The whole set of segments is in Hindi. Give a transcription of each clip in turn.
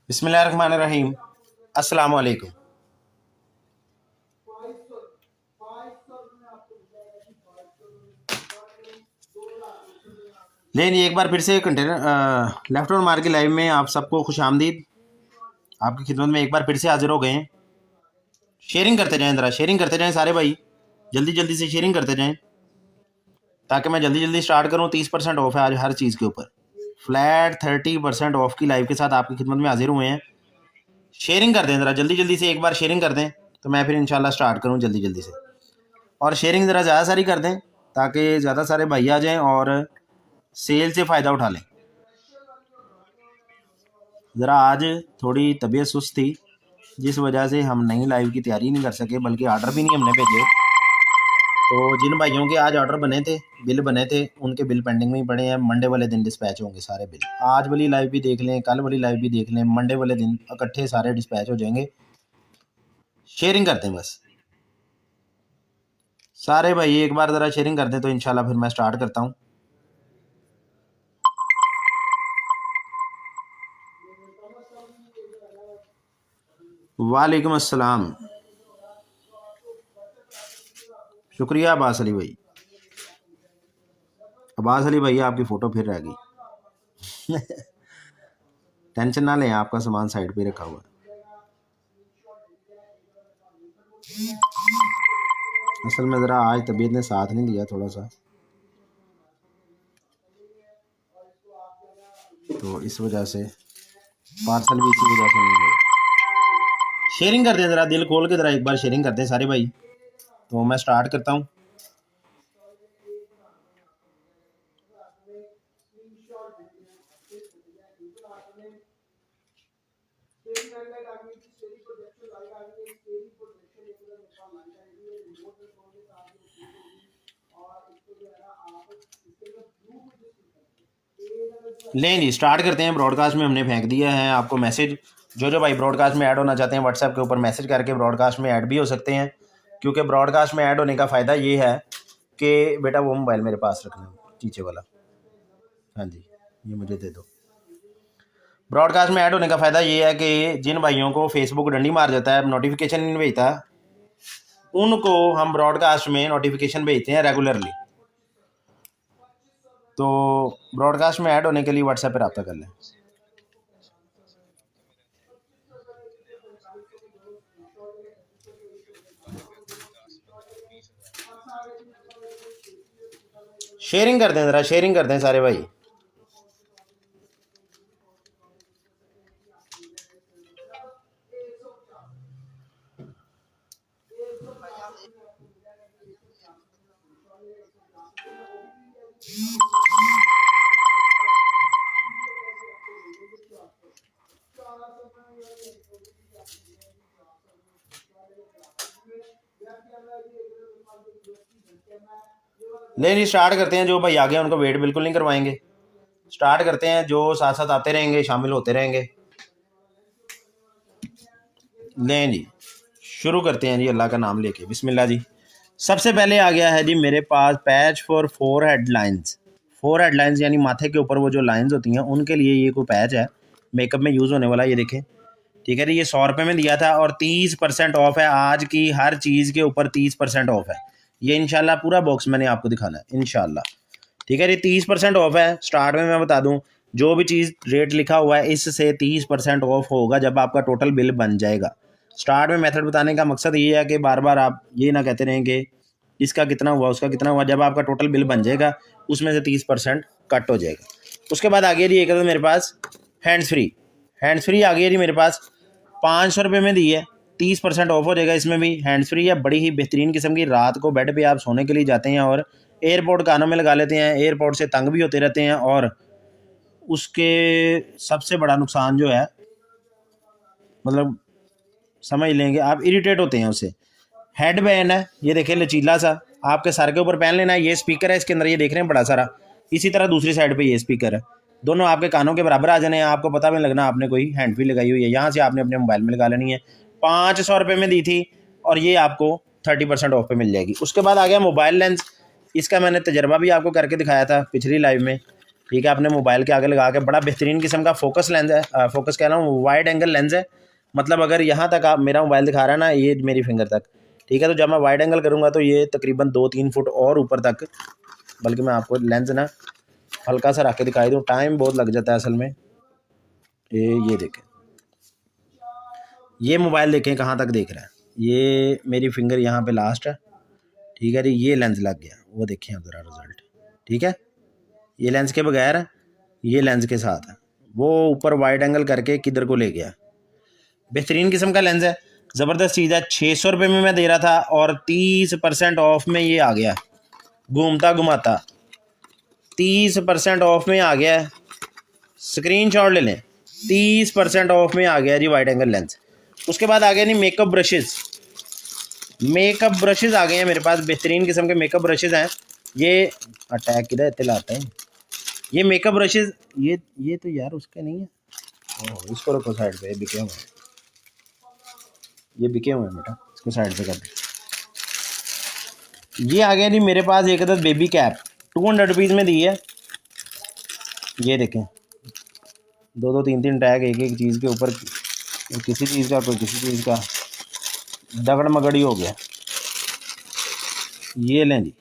बिस्मिल्लाहिर्रहमानिर्रहीम। अस्सलाम वालेकुम। लेकिन एक बार फिर से कंटेनर लेफ्ट और मार के लाइव में आप सबको खुश आमदीद। आपकी खिदमत में एक बार फिर से हाजिर हो गए हैं। शेयरिंग करते जाएं, ज़रा शेयरिंग करते जाएं सारे भाई, जल्दी जल्दी से शेयरिंग करते जाएं ताकि मैं जल्दी जल्दी स्टार्ट करूं। 30% ऑफ है आज हर चीज़ के ऊपर, फ्लैट 30% ऑफ की लाइव के साथ आपकी खिदमत में हाजिर हुए हैं। शेयरिंग कर दें ज़रा जल्दी जल्दी से, एक बार शेयरिंग कर दें तो मैं फिर इंशाल्लाह स्टार्ट करूं जल्दी जल्दी से। और शेयरिंग ज़रा ज़्यादा सारी कर दें ताकि ज़्यादा सारे भाई आ जाएँ और सेल से फ़ायदा उठा लें। ज़रा आज थोड़ी तबीयत सुस्त थी, जिस वजह से हम नई लाइव की तैयारी नहीं कर सके, बल्कि आर्डर भी नहीं हमने भेजे। तो जिन भाइयों के आज ऑर्डर बने थे, बिल बने थे, उनके बिल पेंडिंग में ही पड़े हैं। मंडे वाले दिन डिस्पैच होंगे सारे बिल। आज वाली लाइव भी देख लें, कल वाली लाइव भी देख लें, मंडे वाले दिन इकट्ठे सारे डिस्पैच हो जाएंगे। शेयरिंग करते हैं बस सारे भाई, एक बार ज़रा शेयरिंग कर दें तो इंशाल्लाह फिर मैं स्टार्ट करता हूँ। वालेकुम अस्सलाम, शुक्रिया अब्बास अली भाई। अब्बास अली भाई आपकी फ़ोटो फिर रह गई। टेंशन ना लें, आपका सामान साइड पे रखा हुआ है। असल में ज़रा आज तबीयत ने साथ नहीं दिया थोड़ा सा, तो इस वजह से पार्सल भी इसी वजह से नहीं हुए। शेयरिंग कर दें ज़रा, दिल खोल के ज़रा एक बार शेयरिंग करते हैं सारे भाई, तो मैं स्टार्ट करता हूँ। लें जी, स्टार्ट करते हैं। ब्रॉडकास्ट में हमने फेंक दिया है आपको मैसेज। जो भाई ब्रॉडकास्ट में ऐड होना चाहते हैं, व्हाट्सएप के ऊपर मैसेज करके ब्रॉडकास्ट में ऐड भी हो सकते हैं। क्योंकि ब्रॉडकास्ट में ऐड होने का फ़ायदा ये है कि बेटा वो मोबाइल मेरे पास रखना, नीचे वाला, हाँ जी ये मुझे दे दो। ब्रॉडकास्ट में ऐड होने का फ़ायदा ये है कि जिन भाइयों को फेसबुक डंडी मार जाता है, नोटिफिकेशन नहीं भेजता, उनको हम ब्रॉडकास्ट में नोटिफिकेशन भेजते हैं रेगुलरली। तो ब्रॉडकास्ट में ऐड होने के लिए व्हाट्सएप पर रब्ता कर लें। शेयरिंग कर दें ज़रा, शेयरिंग कर दें सारे भाई। नहीं स्टार्ट करते हैं। जो भाई आ गए उनको वेट बिल्कुल नहीं करवाएंगे, स्टार्ट करते हैं। जो साथ साथ आते रहेंगे, शामिल होते रहेंगे। लें जी, शुरू करते हैं जी, अल्लाह का नाम लेके। बिस्मिल्लाह जी। सबसे पहले आ गया है जी मेरे पास पैच फॉर 4 हेडलाइंस। 4 हेडलाइंस यानी माथे के ऊपर वो जो लाइंस होती हैं उनके लिए ये कोई पैच है, मेकअप में यूज़ होने वाला। ये देखें, ठीक है जी। ये 100 रुपये में दिया था और 30% ऑफ है। आज की हर चीज़ के ऊपर 30% ऑफ है। ये इंशाल्लाह पूरा बॉक्स मैंने आपको दिखाना है इंशाल्लाह, ठीक है जी। 30% ऑफ है। स्टार्ट में मैं बता दूं, जो भी चीज़ रेट लिखा हुआ है इससे 30% ऑफ होगा जब आपका टोटल बिल बन जाएगा। स्टार्ट में मेथड बताने का मकसद ये है कि बार बार आप ये ना कहते रहें कि इसका कितना हुआ, उसका कितना हुआ। जब आपका टोटल बिल बन जाएगा उसमें से 30% कट हो जाएगा। उसके बाद आ गया जी एक तो मेरे पास हैंड्स फ्री। हैंड्स फ्री आ गया जी मेरे पास, 500 रुपये में दी है। 30% ऑफ हो जाएगा। इसमें भी हैंड्स फ्री है, बड़ी ही बेहतरीन किस्म की। रात को बेड पे आप सोने के लिए जाते हैं और एयरपोर्ट कानों में लगा लेते हैं, एयरपोर्ट से तंग भी होते रहते हैं। और उसके सबसे बड़ा नुकसान जो है, मतलब समझ लेंगे आप, इरिटेट होते हैं उससे। हेड बैंड है, ये देखिए लचीला सा, आपके सर के ऊपर पहन लेना है। ये स्पीकर है इसके अंदर, ये देख रहे हैं बड़ा सारा। इसी तरह दूसरी साइड पे ये स्पीकर है। दोनों आपके कानों के बराबर आ जाने हैं, आपको पता भी नहीं लगना आपने कोई हैंड फ्री लगाई हुई है। यहाँ से आपने अपने मोबाइल में लगा लेनी है। 500 रुपये में दी थी और ये आपको 30% ऑफ पे मिल जाएगी। उसके बाद आ गया मोबाइल लेंस। इसका मैंने तजर्बा भी आपको करके दिखाया था पिछली लाइव में, ठीक है। आपने मोबाइल के आगे लगा के, बड़ा बेहतरीन किस्म का फोकस लेंस है, फोकस कह रहा हूँ, वाइड एंगल लेंस है। मतलब अगर यहाँ तक आप मेरा मोबाइल दिखा रहा है ना, ये मेरी फिंगर तक, ठीक है। तो जब मैं वाइड एंगल करूँगा तो ये तकरीबन 2-3 फुट और ऊपर तक, बल्कि मैं आपको लेंस ना हल्का सा रख के दिखाई दूँ, टाइम बहुत लग जाता है असल में। ये देखें, ये मोबाइल देखें कहाँ तक देख रहा है, ये मेरी फिंगर यहाँ पे लास्ट है, ठीक है जी। ये लेंस लग गया, वो देखें आप ज़रा रिज़ल्ट, ठीक है। ये लेंस के बगैर है, ये लेंस के साथ है, वो ऊपर वाइड एंगल करके किधर को ले गया। बेहतरीन किस्म का लेंस है, ज़बरदस्त चीज़ है। 600 रुपये में मैं दे रहा था और 30% ऑफ में ये आ गया, घूमता घुमाता 30% ऑफ में आ गया है। स्क्रीनशॉट ले लें, 30% ऑफ में आ गया जी वाइड एंगल लेंस। उसके बाद आ गया नहीं मेकअप ब्रशेज़। मेकअप ब्रशेज़ आ गए हैं मेरे पास, बेहतरीन किस्म के मेकअप ब्रशेज़ हैं। ये अटैक किधर इतने लाते हैं, ये मेकअप ब्रशेज़, ये तो यार उसके नहीं है। ओह, इसको रखो साइड पे, बिके हुए हैं, ये बिके हुए हैं बेटा, इसको साइड पे कर दो। ये आ गया जी मेरे पास एक अदद बेबी कैप, 200 रुपीज़ में दी है। ये देखें, 2-3 टैग एक एक चीज़ के ऊपर, किसी चीज़ का कोई किसी चीज़ का, दगड़ मगड़ी हो गया। ये लें जी,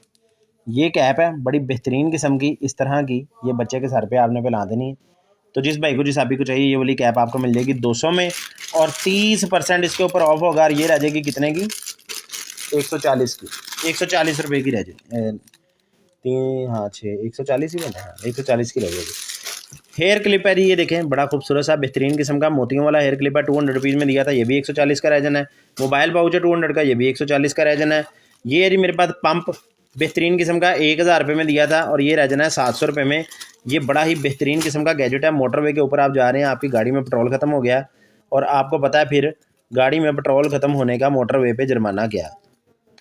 ये कैप है बड़ी बेहतरीन किस्म की, इस तरह की, ये बच्चे के सर पे आपने पहना देनी है। तो जिस भाई को जिस आपी को चाहिए ये वाली कैप आपको मिल जाएगी 200 में, और 30% इसके ऊपर ऑफ होगा। और ये रह जाएगी कितने की, 140 की, 140 रुपये की रह जाएगी। हाँ 140 ही बना है, 140 की रह जाएगी। हेयर क्लिप है जी, ये देखें, बड़ा खूबसूरत सा बेहतरीन किस्म का मोतियों वाला हेयर क्लिप है, 200 रुपीज़ में दिया था, ये भी 140 का रहजन है। मोबाइल पाउच है 200 का, ये भी 140 का रहजन है। ये है जी मेरे पास पंप, बेहतरीन किस्म का, 1000 रुपये में दिया था और ये रहजन है 700 रुपये में। ये बड़ा ही बेहतरीन किस्म का गैजेट है। मोटरवे के ऊपर आप जा रहे हैं, आपकी गाड़ी में पेट्रोल ख़त्म हो गया और आपको पता है फिर गाड़ी में पेट्रोल ख़त्म होने का मोटरवे पे जुर्माना क्या,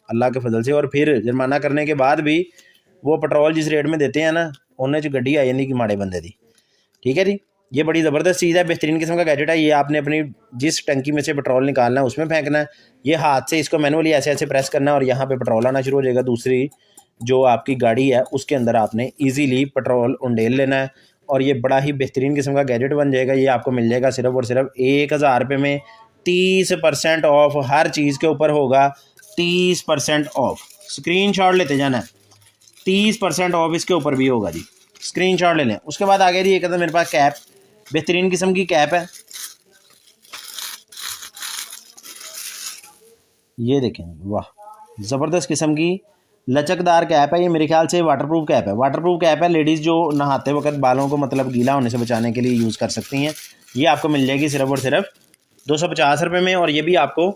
अल्लाह के फजल से। और फिर जुर्माना करने के बाद भी वो पेट्रोल जिस रेट में देते हैं ना, उन्हें जो गड्डी आई नहीं कि माड़े बंदे दी, ठीक है जी। ये बड़ी ज़बरदस्त चीज़ है, बेहतरीन किस्म का गैजेट है। ये आपने अपनी जिस टंकी में से पेट्रोल निकालना है उसमें फेंकना है, ये हाथ से इसको मैनुअली ऐसे ऐसे प्रेस करना है और यहाँ पे पेट्रोल आना शुरू हो जाएगा। दूसरी जो आपकी गाड़ी है उसके अंदर आपने इजीली पेट्रोल उंडेल लेना है और ये बड़ा ही बेहतरीन किस्म का गैजेट बन जाएगा। ये आपको मिल जाएगा सिर्फ और सिर्फ 1000 रुपये में। 30% ऑफ हर चीज़ के ऊपर होगा, 30% ऑफ। स्क्रीनशॉट लेते जाना है, 30% ऑफ इसके ऊपर भी होगा जी, स्क्रीनशॉट ले लें। उसके बाद आ गया जी एक मेरे पास कैप, बेहतरीन किस्म की कैप है, ये देखें, वाह ज़बरदस्त किस्म की लचकदार कैप है। ये मेरे ख्याल से वाटरप्रूफ कैप है, वाटरप्रूफ कैप है। लेडीज़ जो नहाते वक्त बालों को मतलब गीला होने से बचाने के लिए यूज़ कर सकती हैं। ये आपको मिल जाएगी सिर्फ और सिर्फ 250 रुपये में और ये भी आपको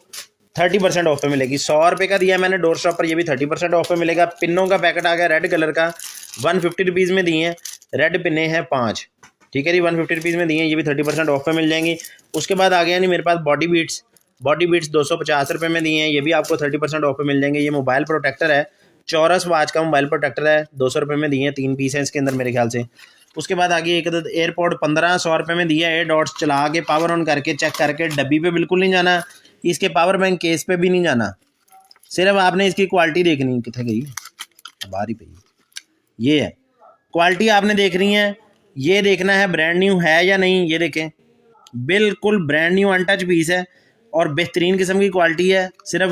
30% ऑफ पे मिलेगी। 100 रुपये का दिया है मैंने डोर स्टॉप पर, ये भी 30% ऑफ पे मिलेगा। पिनों का पैकेट आ गया रेड कलर का, 150 रुपीज़ में दिए हैं। रेड पिने हैं 5, ठीक है जी, 150 रुपीज़ में दिए हैं, ये भी 30% ऑफ पे मिल जाएंगी। उसके बाद आ गया नहीं मेरे पास बॉडी बीट्स, बॉडी बीट्स 250 रुपये में दिए हैं, ये भी आपको 30% ऑफ पे मिल जाएंगे। ये मोबाइल प्रोटेक्टर है, चौरस वाच का मोबाइल प्रोटेक्टर है, 200 रुपये में दिए हैं, 3 पीस हैं इसके अंदर मेरे ख्याल से। उसके बाद आ गया एक एयरपोर्ट 1500 रुपये में दिया है, डॉट्स चला के पावर ऑन करके चेक करके, डब्बी पे बिल्कुल नहीं जाना, इसके पावर बैंक केस पे भी नहीं जाना, सिर्फ आपने इसकी क्वालिटी देखनी। कितने गई, बाहर ही पई, ये है क्वालिटी आपने देखनी है, ये देखना है ब्रांड न्यू है या नहीं। ये देखें, बिल्कुल ब्रांड न्यू अनटच पीस है और बेहतरीन किस्म की क्वालिटी है। सिर्फ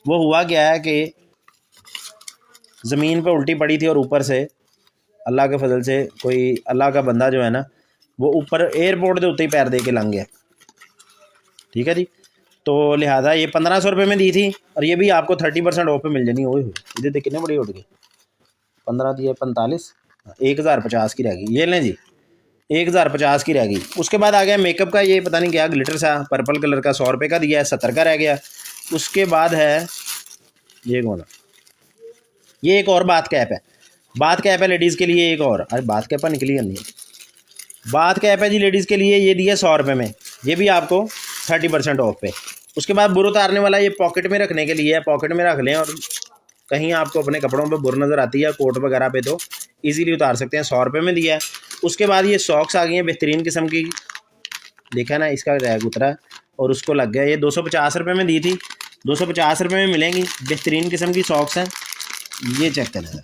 वो हुआ क्या है कि ज़मीन पे उल्टी पड़ी थी और ऊपर से अल्लाह के फजल से कोई अल्लाह का बंदा जो है ना, वो ऊपर एयरपोर्ट के उत्ते ही पैर दे के लंघ गया, ठीक है जी। तो लिहाजा ये 1500 रुपये में दी थी और ये भी आपको 30% ऑफ पे मिल जानी। ओए इधर देख कितने बड़ी उठ गई, 15 दिए 45, 1050 की रहेगी। ये लें जी, 1050 की रहेगी। उसके बाद आ गया मेकअप का, ये पता नहीं क्या ग्लिटर सा पर्पल कलर का, 100 रुपये का दिया है, 70 का रह गया। उसके बाद है ये कौन, ये एक और बात कैप है, बात कैप है लेडीज़ के लिए एक और, अरे बात कैप निकली करनी है, बात कैप है जी लेडीज़ के लिए, ये दिया 100 रुपये में, ये भी आपको 30% ऑफ पे। उसके बाद बुर उतारने वाला, ये पॉकेट में रखने के लिए है, पॉकेट में रख लें और कहीं आपको अपने कपड़ों पे बुर नज़र आती है कोट वगैरह पे तो इजीली उतार सकते हैं, 100 रुपये में दिया है। उसके बाद ये सॉक्स आ गई हैं बेहतरीन किस्म की, देखा ना इसका रैग उतरा, और उसको लग गया। ये 250 रुपये में दी थी, 250 रुपये में मिलेंगी। बेहतरीन किस्म की सॉक्स हैं, ये चेक करें ज़रा,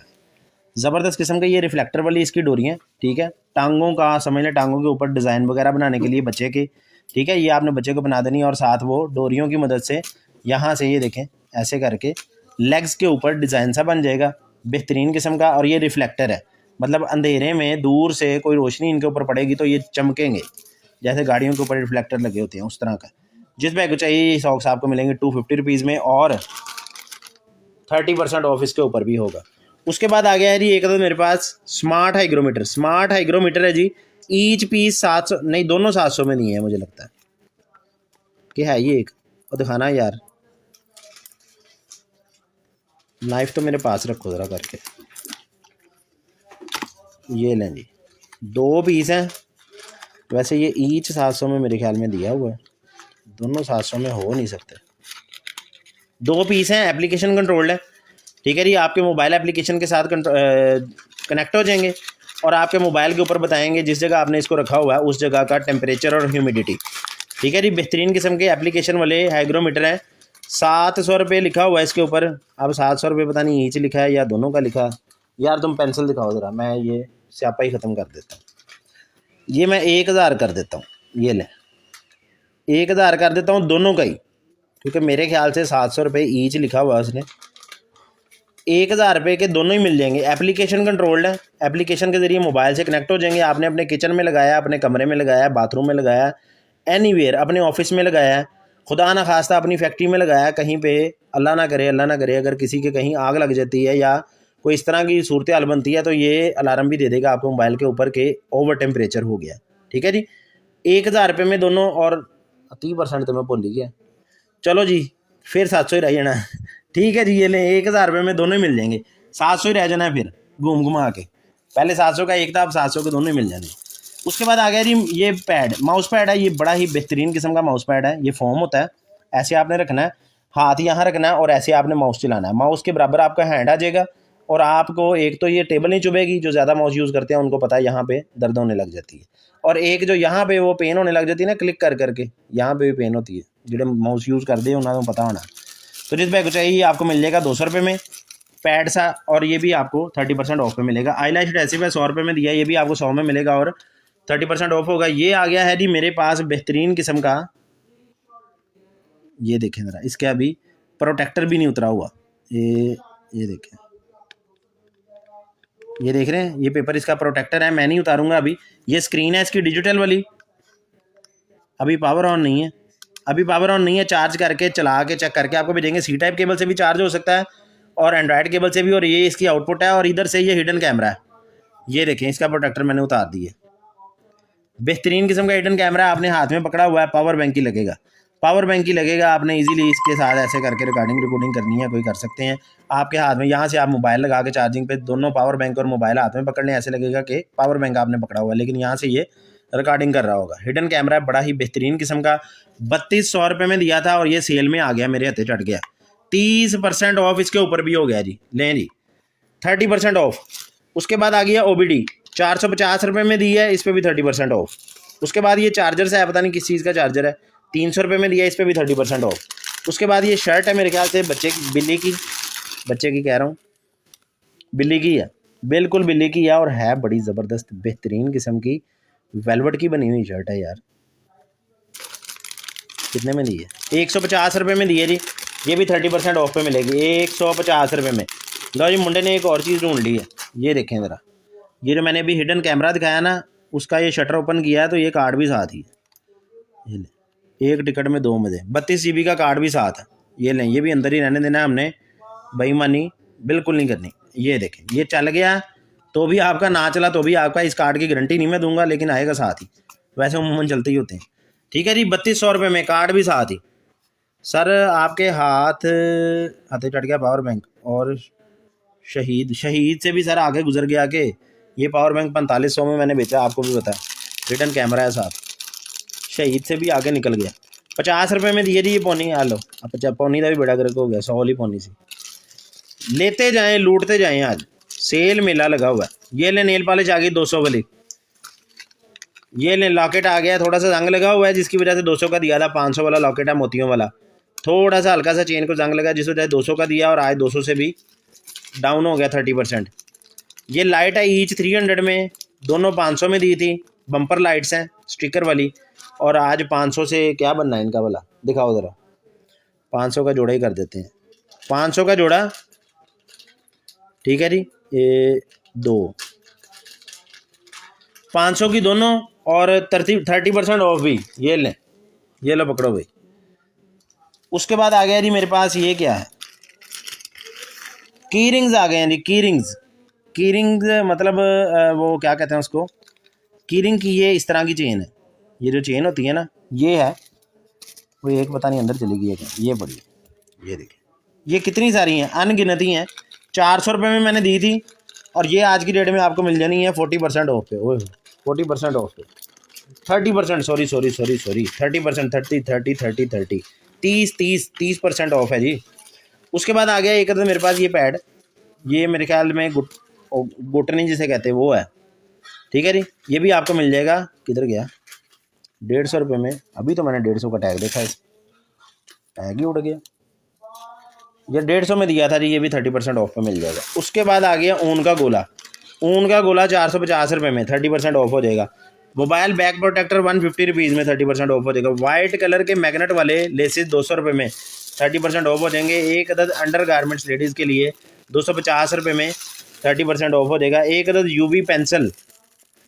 ज़बरदस्त किस्म का। ये रिफ्लेक्टर वाली इसकी डोरी है, ठीक है। टांगों का समझ लें, टांगों के ऊपर डिज़ाइन वगैरह बनाने के लिए बच्चे के, ठीक है। ये आपने बच्चे को बना देनी है और साथ वो डोरियों की मदद से यहाँ से ये देखें ऐसे करके लेग्स के ऊपर डिज़ाइन सा बन जाएगा, बेहतरीन किस्म का। और ये रिफ्लेक्टर है, मतलब अंधेरे में दूर से कोई रोशनी इनके ऊपर पड़ेगी तो ये चमकेंगे, जैसे गाड़ियों के ऊपर रिफ्लेक्टर लगे होते हैं उस तरह का। जिस बैग को चाहिए ये सॉक्स आपको मिलेंगे 250 रुपीज़ में, और 30% ऑफ इसके ऊपर भी होगा। उसके बाद आ गया है जी एक तो मेरे पास स्मार्ट हाइग्रोमीटर। स्मार्ट हाइग्रोमीटर है जी, ईच पीस 700 नहीं, दोनों 700 में नहीं है, मुझे लगता है कि है ये एक। और दिखाना यार, नाइफ तो मेरे पास रखो ज़रा करके। ये लें जी, 2 पीस हैं। वैसे ये ईच 700 में मेरे ख्याल में दिया हुआ है, दोनों 700 में हो नहीं सकते। 2 पीस हैं, एप्लीकेशन कंट्रोल्ड है, ठीक है जी। आपके मोबाइल एप्लीकेशन के साथ कनेक्ट हो जाएंगे और आपके मोबाइल के ऊपर बताएंगे जिस जगह आपने इसको रखा हुआ है उस जगह का टेम्परेचर और ह्यूमिडिटी, ठीक है जी। बेहतरीन किस्म के एप्लीकेशन वाले हाइग्रोमीटर हैं। 700 रुपये लिखा हुआ है इसके ऊपर। अब 700 रुपये पता नहीं ईच लिखा है या दोनों का लिखा है। यार तुम पेंसिल दिखाओ ज़रा, मैं ये स्यापा ही ख़त्म कर देता हूँ। ये मैं 1000 कर देता हूँ, ये ले 1000 कर देता हूँ दोनों का ही, क्योंकि मेरे ख्याल से 700 रुपये ईच लिखा हुआ है उसने। 1000 रुपये के दोनों ही मिल जाएंगे। एप्लीकेशन कंट्रोल्ड है, एप्लीकेशन के ज़रिए मोबाइल से कनेक्ट हो जाएंगे। आपने अपने किचन में लगाया, अपने कमरे में लगाया, बाथरूम में लगाया, एनीवेयर, अपने ऑफिस में लगाया, खुदा ना खास्ता अपनी फैक्ट्री में लगाया, कहीं पे अल्लाह ना करे, अल्लाह ना करे अगर किसी के कहीं आग लग जाती है या कोई इस तरह की सूरत हाल बनती है तो ये अलार्म भी दे देगा आपको मोबाइल के ऊपर के ओवर टेम्परेचर हो गया, ठीक है जी। 1000 रुपये में दोनों, और 30% तो मैं भूल ही गया। चलो जी, फिर 700 ही रह जाना, ठीक है जी। ये लें 1000 रुपये में दोनों ही मिल जाएंगे, 700 ही रह जाना है फिर घूम घुमा के। पहले 700 का एक था, अब 700 के दोनों ही मिल जाने। उसके बाद आ गया जी ये पैड, माउस पैड है। ये बड़ा ही बेहतरीन किस्म का माउस पैड है। ये फोम होता है, ऐसे आपने रखना है, हाथ यहाँ रखना है और ऐसे आपने माउस चलाना है। माउस के बराबर आपका हैंड आ जाएगा और आपको एक तो ये टेबल नहीं चुभेगी, जो ज़्यादा माउस यूज़ करते हैं उनको पता है यहाँ पे दर्द होने लग जाती है, और एक जो यहाँ पे वो पेन होने लग जाती है ना क्लिक कर करके, यहाँ पे भी पेन होती है, जो माउस यूज़ करते हैं उन्होंने पता होना। तो जिस बैग को चाहिए आपको मिल जाएगा 200 रुपये में पैड सा, और ये भी आपको 30% ऑफ पे मिलेगा। आईलैश एडहेसिव है 100 रुपये में दिया, ये भी आपको 100 में मिलेगा और 30% ऑफ होगा। ये आ गया है जी मेरे पास बेहतरीन किस्म का, ये देखें ज़रा, इसके अभी प्रोटेक्टर भी नहीं उतरा हुआ। ये देखें, ये देख रहे हैं, ये पेपर इसका प्रोटेक्टर है, मैं नहीं उतारूंगा अभी। ये स्क्रीन है इसकी डिजिटल वाली, अभी पावर ऑन नहीं है, अभी पावर ऑन नहीं है। चार्ज करके चला के चेक करके आपको भेजेंगे। सी टाइप केबल से भी चार्ज हो सकता है और एंड्रॉयड केबल से भी, और ये इसकी आउटपुट है, और इधर से ये हिडन कैमरा है। ये देखें, इसका प्रोटेक्टर मैंने उतार दिया। बेहतरीन किस्म का हिडन कैमरा आपने हाथ में पकड़ा हुआ है, पावर बैंक ही लगेगा, पावर बैंक ही लगेगा। आपने इजीली इसके साथ ऐसे करके रिकॉर्डिंग करनी है, कोई कर सकते हैं आपके हाथ में। यहाँ से आप मोबाइल लगा के चार्जिंग पे दोनों पावर बैंक और मोबाइल हाथ में पकड़ लें, ऐसे लगेगा कि पावर बैंक आपने पकड़ा हुआ है, लेकिन यहाँ से ये रिकॉर्डिंग कर रहा होगा। हिडन कैमरा बड़ा ही बेहतरीन किस्म का, 3200 रुपये में दिया था और ये सेल में आ गया, मेरे हथे चढ़ गया। 30% ऑफ इसके ऊपर भी हो गया जी, लें जी 30% ऑफ। उसके बाद आ गया OBD, 450 रुपये में दी है, इस पर भी 30% ऑफ। उसके बाद ये चार्जर से है, पता नहीं किस चीज़ का चार्जर है, 300 रुपये में दिया, इस पर भी 30% ऑफ। उसके बाद ये शर्ट है मेरे ख्याल से बच्चे की, बिल्ली की, बच्चे की कह रहा हूँ, बिल्ली की है, बिल्कुल बिल्ली की है, और है बड़ी ज़बरदस्त बेहतरीन किस्म की, वेलवेट की बनी हुई शर्ट है यार। कितने में दी है? 150 रुपये में दी है जी, ये भी 30% ऑफ पे मिलेगी 150 रुपये में। लो जी, मुंडे ने एक और चीज़ ढूंढ ली है, ये देखें ज़रा, ये जो मैंने अभी हिडन कैमरा दिखाया ना, उसका ये शटर ओपन किया है तो ये कार्ड भी साथ ही है। ये ले, एक टिकट में 2 मज़े, 32 GB का कार्ड भी साथ है। ये लें, ये भी अंदर ही रहने देना है हमने, बेईमानी बिल्कुल नहीं करनी। ये देखें, ये चल गया तो भी आपका, ना चला तो भी आपका, इस कार्ड की गारंटी नहीं मैं दूंगा, लेकिन आएगा साथ ही, वैसे उमूमन चलते ही होते हैं, ठीक है जी। 3200 रुपये में कार्ड भी साथ ही। सर आपके हाथे चढ़ गया पावर बैंक, और शहीद से भी सर आगे गुजर गया कि ये पावर बैंक 4500 में मैंने बेचा, आपको भी पता है, रिटर्न कैमरा है साथ, शहीद से भी आगे निकल गया। 50 रुपये में दिए जी ये पौनी, आ लो, अब पौनी का भी बड़ा गर्क हो गया, 100 वाली पौनी सी। लेते जाएं लूटते जाएं, आज सेल मेला लगा हुआ है। ये ले नेल पॉलिश आ गई 200 वाली, ये ले लॉकेट आ गया, थोड़ा सा जंग लगा हुआ है जिसकी वजह से 200 का दिया था, 500 वाला लॉकेट है मोतियों वाला, थोड़ा सा हल्का सा चेन को जंग लगा जिस वजह से 200 का दिया और आज 200 से भी डाउन हो गया 30%। ये लाइट है ईच 300 में, दोनों 500 में दी थी, बम्पर लाइट्स हैं स्टिकर वाली, और आज 500 से क्या बनना है इनका वाला, दिखाओ ज़रा। 500 का जोड़ा ही कर देते हैं, 500 का जोड़ा, ठीक है जी। ये 500 की दोनों, और 30% ऑफ भी, ये लें, ये लो पकड़ो भाई। उसके बाद आ गया जी मेरे पास, ये क्या है, की रिंग्स आ गए हैं जी। की रिंग्स मतलब वो क्या कहते हैं उसको, की रिंग की ये इस तरह की चेन है, ये जो चेन होती है ना, ये है वो, एक पता नहीं अंदर चली गई है क्या, ये पड़ी, ये देखिए, ये कितनी सारी हैं, अनगिनती हैं। 400 रुपये में मैंने दी थी, और ये आज की डेट में आपको मिल जानी है 40% ऑफ पे। ओए 40% ऑफ पे, 30%, सॉरी 30%, 30 30% ऑफ है जी। उसके बाद आ गया एक तो मेरे पास ये पैड, ये मेरे ख्याल में गुटनी जिसे कहते हैं वो है, ठीक है जी। ये भी आपको मिल जाएगा, किधर गया, 150 रुपये में। अभी तो मैंने 150 का टैग देखा, इस टैग ही उड़ गया। ये 150 में दिया था जी, ये भी 30% ऑफ पे मिल जाएगा। उसके बाद आ गया ऊन का गोला, ऊन का गोला 450 रुपये में 30% ऑफ हो जाएगा। मोबाइल बैक प्रोटेक्टर 150 रुपीज़ में 30% ऑफ हो जाएगा। वाइट कलर के मैग्नेट वाले लेसेस 200 रुपये में 30% ऑफ हो जाएंगे। एक अदद अंडर गारमेंट्स लेडीज़ के लिए 250 रुपये में 30% ऑफ हो जाएगा। एक अदद यूवी पेंसिल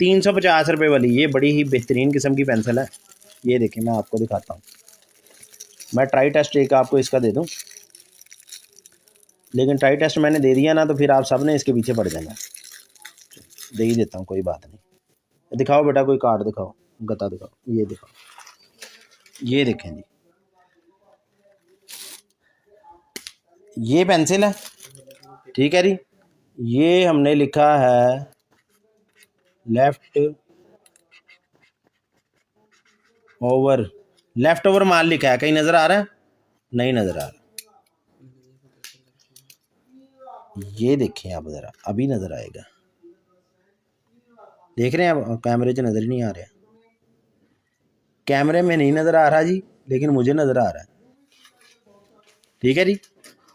350 रुपये वाली, ये बड़ी ही बेहतरीन किस्म की पेंसिल है। ये देखिए मैं आपको दिखाता हूँ, मैं ट्राई टेस्ट एक आपको इसका दे दूँ, लेकिन ट्राई टेस्ट मैंने दे दिया ना तो फिर आप सब ने इसके पीछे पड़ जाना। दे ही देता हूँ, कोई बात नहीं। दिखाओ बेटा, कोई कार्ड दिखाओ, गता दिखाओ, ये दिखाओ, ये देखें जी, ये पेंसिल है, ठीक है जी। ये हमने लिखा है लेफ्ट ओवर माल लिखा है, कहीं नज़र आ रहा है? नहीं नज़र आ रहा, ये देखें आप ज़रा, अभी नज़र आएगा, देख रहे हैं आप, कैमरे से नज़र ही नहीं आ रहा, कैमरे में नहीं नज़र आ रहा जी, लेकिन मुझे नज़र आ रहा है, ठीक है जी।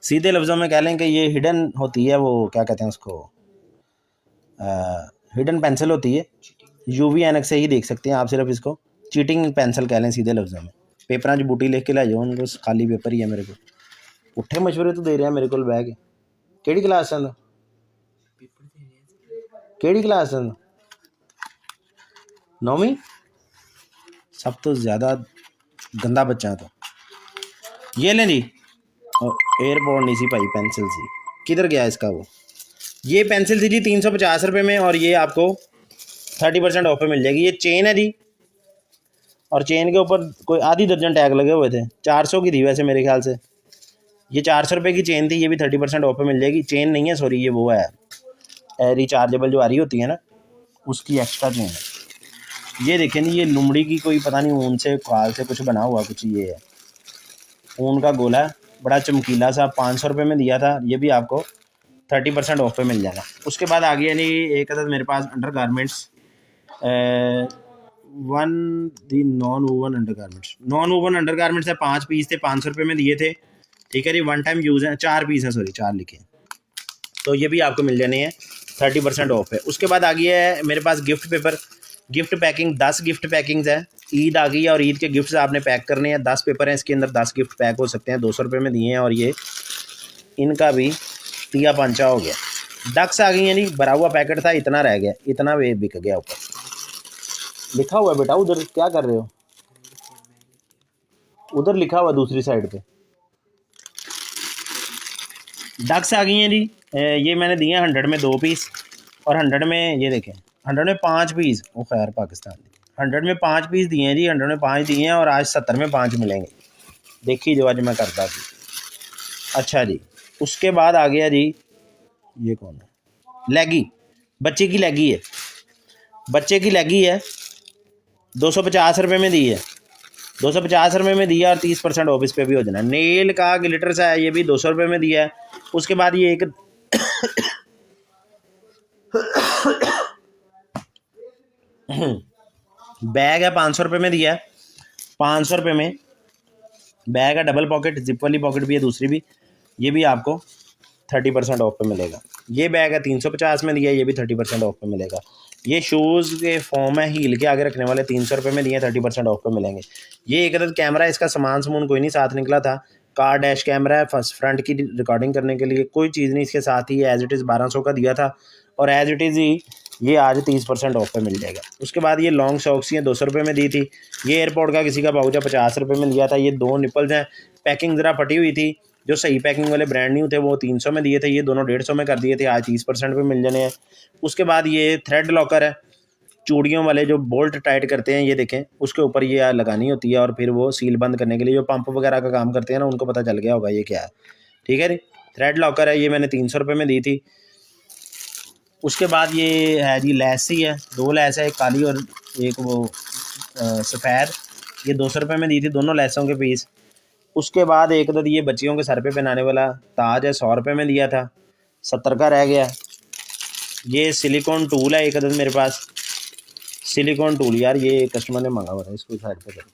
सीधे लफ्ज़ों में कह लें कि ये हिडन होती है, वो क्या कहते हैं उसको, हिडन पेंसिल होती है। यूवी एनक से ही देख सकते हैं आप, सिर्फ इसको चीटिंग पेंसिल कह लें सीधे लफ्ज़ों में। पेपर च बूटी लिख के लै जाओ, उनको खाली पेपर ही है मेरे को, पुट्ठे मशवरे तो दे रहे हैं मेरे को बह के। केड़ी क्लास है, केड़ी क्लास है? 9वीं? सब तो ज़्यादा गंदा बच्चा है तो। ये लें जी, एयरपोर्ट नहीं सी भाई, पेंसिल सी, किधर गया इसका वो। ये पेंसिल थी जी 350 रुपये में, और ये आपको 30% ऑफ पे मिल जाएगी। ये चेन है जी, और चेन के ऊपर कोई आधी दर्जन टैग लगे हुए थे। 400 की थी वैसे मेरे ख्याल से, ये 400 रुपये की चेन थी, ये भी 30% ऑफ पे मिल जाएगी। चेन नहीं है सॉरी, ये वो है रिचार्जेबल जो आ रही होती है ना, उसकी एक्स्ट्रा चेन है। ये देखें जी, ये लुमड़ी की कोई पता नहीं ऊन से खाल से कुछ बना हुआ कुछ, ये है ऊन का गोला, बड़ा चमकीला सा, 500 रुपये में दिया था। ये भी आपको 30% ऑफ पे मिल जाएगा। उसके बाद आ गया नहीं एक अदद मेरे पास undergarments, non woven undergarments है, 5 पीस थे, 500 रुपये में दिए थे, ठीक है जी। वन टाइम यूज़ है, 4 पीस है, सॉरी 4 लिखे, तो ये भी आपको मिल जाने हैं 30% ऑफ है। उसके बाद आ गया है मेरे पास gift paper, gift packing 10 gift packings है। ईद आ गई है और ईद के गिफ्ट्स आपने पैक करने हैं। 10 पेपर हैं इसके अंदर, 10 गिफ्ट पैक हो सकते हैं, 200 रुपये में दिए हैं, और ये इनका भी तिया पंचा हो गया। डक्स आ गई हैं जी, भरा हुआ पैकेट था, इतना रह गया, इतना वे बिक गया। ऊपर लिखा हुआ है बेटा, उधर क्या कर रहे हो, उधर लिखा हुआ दूसरी साइड पे। डक्स आ गई हैं जी, ये मैंने दिए 100 में 2 पीस, और 100 में ये देखें 100 में 5 पीस, वो खैर पाकिस्तान 100 में 5 पीस दिए हैं जी, 100 में 5 दिए हैं, और आज 70 में 5 मिलेंगे। देखिए जो आज मैं करता थी। अच्छा जी, उसके बाद आ गया जी, ये कौन है, लेगी, बच्चे की लेगी है, बच्चे की लेगी है, 250 रुपये में दी है, 250 रुपये में दिया, और 30% ऑफ इस पे भी हो जाना। नेल का ग्लिटर सा है, ये भी 200 रुपये में दिया है। उसके बाद ये एक बैग है 500 रुपये में दिया है, 500 रुपये में बैग है, डबल पॉकेट, जिप वाली पॉकेट भी है दूसरी भी, ये भी आपको 30% ऑफ पे मिलेगा। ये बैग है 350 में दिया है, ये भी 30% ऑफ पे मिलेगा। ये शूज़ के फॉर्म है, हील के आगे रखने वाले 300 रुपये में दिए, 30% ऑफ पे मिलेंगे। ये एक अदद कैमरा है, इसका सामान कोई नहीं साथ निकला था, कार डैश कैमरा है, फर्स्ट फ्रंट की रिकॉर्डिंग करने के लिए, कोई चीज़ नहीं इसके साथ ही, एज इट इज़ 1200 का दिया था और एज इट इज़ ही ये आज 30% ऑफ पे मिल जाएगा। उसके बाद ये लॉन्ग सॉक्सियाँ 200 रुपये में दी थी। ये एयरपोर्ट का किसी का पाउच है 50 रुपये में लिया था। ये 2 निपल्स हैं, पैकिंग ज़रा फटी हुई थी, जो सही पैकिंग वाले ब्रांड नहीं होते वो 300 में दिए थे, ये दोनों 150 में कर दिए थे, आज 30% पे मिल जाने हैं। उसके बाद ये थ्रेड लॉकर है, चूड़ियों वाले जो बोल्ट टाइट करते हैं, ये देखें उसके ऊपर ये लगानी होती है और फिर वो सील बंद करने के लिए, जो पंप वगैरह का काम करते हैं ना उनको पता चल गया होगा ये क्या है। ठीक है जी, थ्रेड लॉकर है, ये मैंने 300 रुपये में दी थी। उसके बाद ये है जी लैस ही है, 2 लैस है, एक काली और एक वो सफ़ेद, ये 200 रुपये में दी थी दोनों लैसों के पीस। उसके बाद एक अदद ये बच्चियों के सर पे पहनाने वाला ताज है, 100 रुपये में दिया था, 70 का रह गया। ये सिलिकॉन टूल है एक अदद मेरे पास, सिलिकॉन टूल, यार ये कस्टमर ने मांगा हुआ था, इसको साइड पे करो।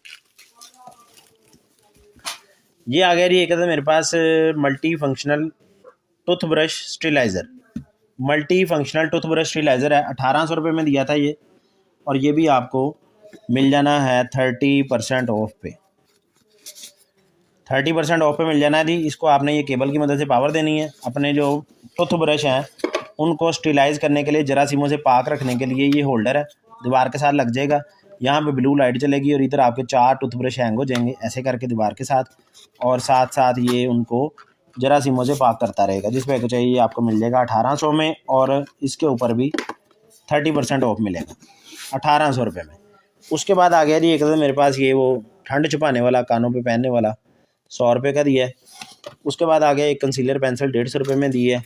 ये आ गया जी एक अदद मेरे पास multi functional toothbrush steriliser, multi functional toothbrush steriliser है, 1800 रुपये में दिया था ये, और ये भी आपको मिल जाना है 30% ऑफ पे, 30% ऑफ पे मिल जाना है जी। इसको आपने ये केबल की मदद से पावर देनी है, अपने जो टूथब्रश हैं उनको स्टिलाइज़ करने के लिए, जरासीमों से पाक रखने के लिए ये होल्डर है, दीवार के साथ लग जाएगा, यहाँ पे ब्लू लाइट चलेगी और इधर आपके 4 टूथब्रश हैंग हो जाएंगे ऐसे करके दीवार के साथ, और साथ साथ ये उनको जरासीमों से पाक करता रहेगा। जिस पे चाहिए आपको मिल जाएगा 1800 में, और इसके ऊपर भी 30% ऑफ मिलेगा 1800 रुपये में। उसके बाद आ गया जी एक मेरे पास ये वो ठंड छुपाने वाला, कानों पे पहनने वाला, 100 रुपये का दिया है। उसके बाद आ गया एक कंसीलर पेंसिल, 150 रुपये में दी है।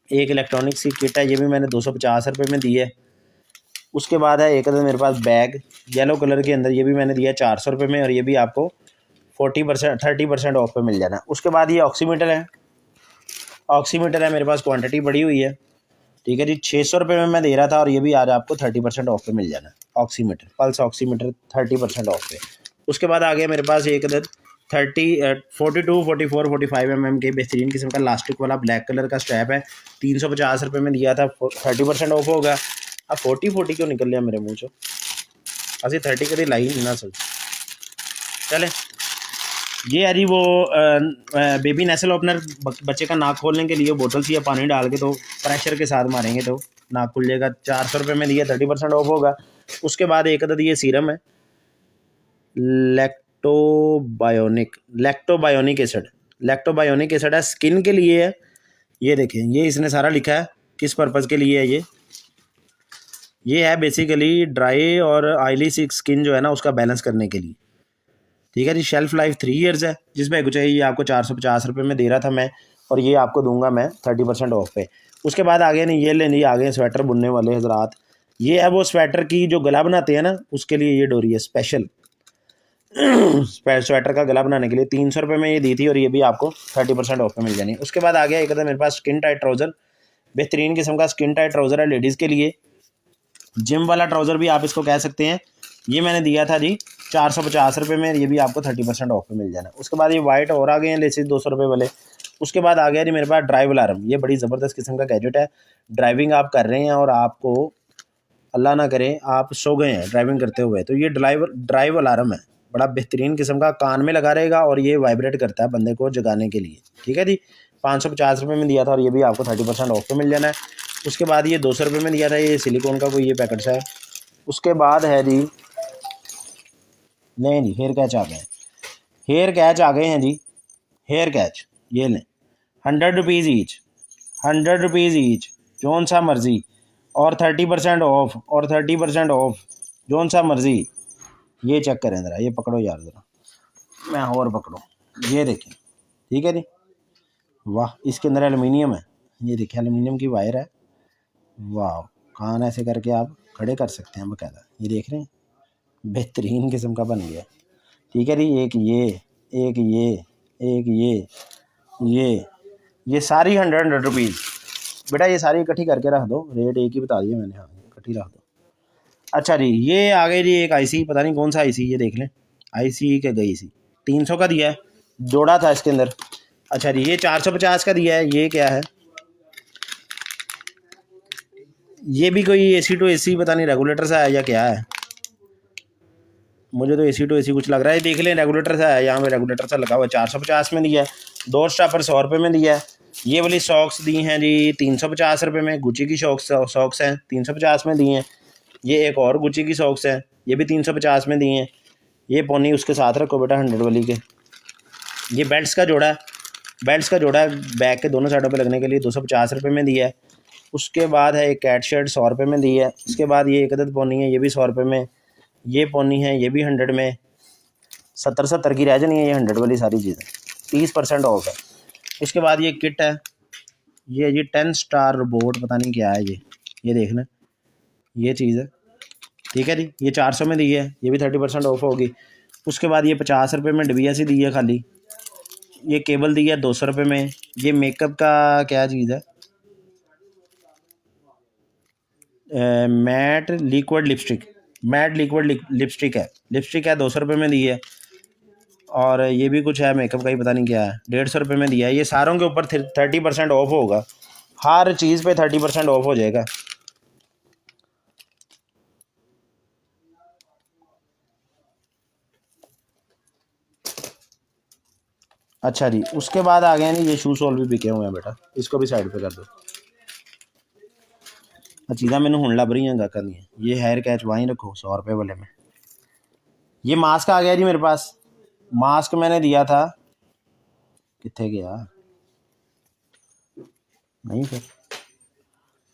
एक इलेक्ट्रॉनिक्स की किट है, ये भी मैंने 250 रुपये में दी है। उसके बाद है एक मेरे पास बैग येलो कलर के अंदर, ये भी मैंने दिया 400 रुपये में, और ये भी आपको 30% ऑफ पे मिल जाना। उसके बाद ये ऑक्सीमीटर है, ऑक्सीमीटर है मेरे पास, क्वांटिटी बढ़ी हुई है, ठीक है जी, 600 रुपये में मैं दे रहा था, और ये भी आज आपको 30% ऑफ पे मिल जाना। ऑक्सीमीटर, पल्स ऑक्सीमीटर 30% ऑफ पे। उसके बाद आ गया मेरे पास एक अदद 42, 44, 45 mm के बेहतरीन किस्म का लास्टिक वाला ब्लैक कलर का स्ट्रैप है, 350 रुपये में दिया था, 30% ऑफ होगा। अब 40 क्यों निकल लिया मेरे मुँह चो, असी 30 कभी लाई नहीं ना सर। चले, ये है जी वो बेबी नेसल ओपनर, बच्चे का नाक खोलने के लिए बोतल सी या पानी डाल के तो प्रेशर के साथ मारेंगे तो नाक खुल जाएगा, 400 रुपये में दिया, 30% ऑफ होगा। उसके बाद एक अदद ये सीरम है, लैक्टोबायोनिक एसिड है, स्किन के लिए है। ये देखें, ये इसने सारा लिखा है किस पर्पज़ के लिए है। ये है बेसिकली ड्राई और ऑयली स्किन जो है ना उसका बैलेंस करने के लिए, ठीक है जी। शेल्फ लाइफ 3 ईयर्स है, जिसमें कुछ है ये आपको 450 रुपये में दे रहा था मैं, और ये आपको दूंगा मैं 30% ऑफ पे। उसके बाद आगे नहीं, ये लेनी आ गए स्वेटर बुनने वाले हजरात, ये है वो स्वेटर की जो गला बनाते हैं ना उसके लिए ये डोरी है स्पेशल, स्वेटर का गला बनाने के लिए 300 रुपये में ये दी थी, और ये भी आपको 30% ऑफ पे मिल जानी। उसके बाद आ गया एक मेरे पास स्किन टाइट ट्राउज़र, बेहतरीन किस्म का स्किन टाइट ट्राउज़र है लेडीज़ के लिए, जिम वाला ट्राउज़र भी आप इसको कह सकते हैं। ये मैंने दिया था जी 450 रुपये में, ये भी आपको 30% ऑफ पे मिल जाना। उसके बाद ये वाइट और आ गए हैं लेसिस 200 रुपये वाले। उसके बाद आ गया जी मेरे पास ड्राइव अलार्म, ये बड़ी ज़बरदस्त किस्म का गैजेट है, ड्राइविंग आप कर रहे हैं और आपको अल्लाह ना करे आप सो गए हैं ड्राइविंग करते हुए, तो ये ड्राइव अलार्म है, बड़ा बेहतरीन किस्म का, कान में लगा रहेगा और ये वाइब्रेट करता है बंदे को जगाने के लिए, ठीक है जी। 550 रुपये में दिया था, और ये भी आपको 30% ऑफ पे मिल जाना है। उसके बाद ये 200 रुपये में दिया था, ये सिलिकॉन का कोई ये पैकेट्स है। उसके बाद है जी, नहीं जी, हेयर कैच आ गए, हेयर कैच आ गए हैं जी, हेयर कैच ये लें, 100 रुपीज़ ईच, 100 रुपीज़ ईच, जौन सा मर्ज़ी, और 30% ऑफ, और 30% ऑफ, जौन सा मर्ज़ी। ये चेक करें ज़रा, ये पकड़ो यार ज़रा, मैं और पकड़ो, ये देखें, ठीक है जी, वाह, इसके अंदर एलुमिनियम है, ये देखिए एलुमिनियम की वायर है, वाह, कान ऐसे करके आप खड़े कर सकते हैं बाकायदा, ये देख रहे हैं, बेहतरीन किस्म का बन गया, ठीक है जी। एक ये, एक ये, एक ये सारी 100 रुपीज़, बेटा ये सारी इकट्ठी करके रख दो, रेट एक ही बता दिए मैंने, हाँ इकट्ठी रख दो, अच्छा जी, ये आ गई जी एक आईसी, पता नहीं कौन सा आईसी, ये देख लें आईसी के गई सी 300 का दिया है, जोड़ा था इसके अंदर। अच्छा जी, ये 450 का दिया है, ये क्या है? ये भी कोई एसी टू एसी पता नहीं रेगुलेटर सा है या क्या है, मुझे तो एसी टू एसी कुछ लग रहा है। देख लें, रेगुलेटर सा है, यहाँ पे रेगुलेटर सा लगा हुआ है। 450 में दिया है। 2 स्टापर 100 रुपये में दिया है। ये वाली सॉक्स दी हैं जी 350 रुपये में। गुची की सॉक्स हैं 350 में दी हैं। ये एक और गुची की सॉक्स है, ये भी 350 में दी हैं। ये पोनी उसके साथ रखो बेटा 100 वाली के। ये बेल्ट्स का जोड़ा है, बेल्ट्स का जोड़ा है बैग के दोनों साइडों पे लगने के लिए, 250 रुपये में दिया है। उसके बाद है एक कैट शर्ट 100 रुपये में दी है। उसके बाद ये एक अदद पोनी है, ये भी 100 रुपये में। ये पोनी है, ये भी 100 में। 70 की रह जानी है ये 100 वाली सारी चीज़ें, 30% ऑफ है। उसके बाद ये किट है, ये जी 10 स्टार रोबोट पता नहीं क्या है ये देख लें, ये चीज़ है, ठीक है जी। ये 400 में दी है, ये भी 30% ऑफ होगी। उसके बाद ये 50 रुपये में डबिया सी दी है खाली। ये केबल दी है 200 रुपये में। ये मेकअप का क्या चीज़ है, matte liquid lipstick, matte liquid lipstick है 200 रुपये में दी है। और ये भी कुछ है मेकअप का ही पता नहीं क्या है, 150 रुपये में दिया है। ये सारों के ऊपर 30% ऑफ होगा, हर चीज़ पे 30% ऑफ हो जाएगा। अच्छा जी, उसके बाद आ गए नहीं, ये शू सॉल भी बिके हुए हैं बेटा, इसको भी साइड पे कर दो। चीज़ा मैंने हूँ लभ रही हैं करनी है। ये हेयर कैच वहीं रखो 100 रुपये वाले में। ये मास्क आ गया जी मेरे पास, मास्क मैंने दिया था, कितने गया नहीं फिर,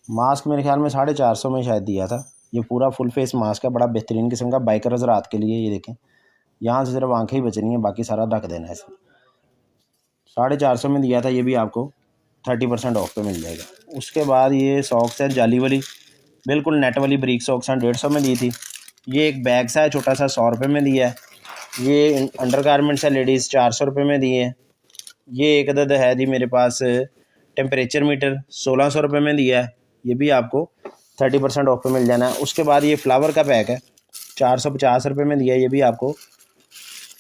मास्क मेरे ख्याल में 450 में शायद दिया था। ये पूरा फुल फेस मास्क है, बड़ा बेहतरीन किस्म का, बाइकर्स रात के लिए। ये देखें, यहाँ से सिर्फ आंखें ही बचनी है, बाकी सारा ढक देना है इसमें। 450 में दिया था, ये भी आपको 30% ऑफ पे मिल जाएगा। उसके बाद ये सॉक्स है जाली वाली, बिल्कुल नेट वाली ब्रीक सॉक्स हैं, 150 में दी थी। ये एक बैग सा है छोटा सा, 100 रुपये में दिया है। ये अंडर गारमेंट्स है लेडीज़, 400 रुपये में दिए हैं। ये एक अदद है जी मेरे पास टेम्परेचर मीटर, 1600 रुपये में दिया है, ये भी आपको 30% ऑफ पे मिल जाना है। उसके बाद ये फ्लावर का पैक है, 450 रुपये में दिया है, ये भी आपको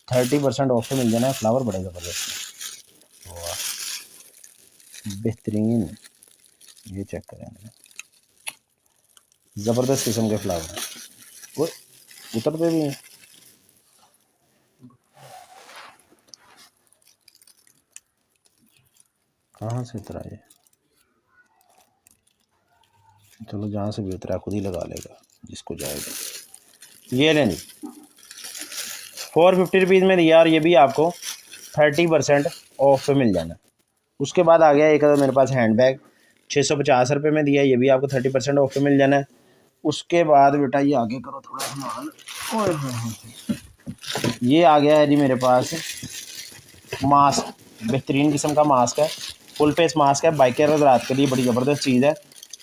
30% ऑफ पे मिल जाना है। फ्लावर बड़े ज़बरदस्त, वाह बेहतरीन, ये चेक करें, ज़बरदस्त किस्म के फ्लावर हैं, वो उतरते भी हैं। कहाँ से उतरा ये, चलो जहाँ से भी उतरा खुद ही लगा लेगा जिसको जाएगा। ये लें जी 450 रुपीज़ में दिया, और ये भी आपको 30% ऑफ पे मिल जाना। उसके बाद आ गया एक मेरे पास हैंड बैग, 650 रुपये में दिया, ये भी आपको 30% ऑफ पे मिल जाना है। उसके बाद बेटा ये आगे करो थोड़ा सामान, ये आ गया है जी मेरे पास मास्क, बेहतरीन किस्म का मास्क है, फुल फेस मास्क है, बाइकर रात के लिए बड़ी ज़बरदस्त चीज़ है।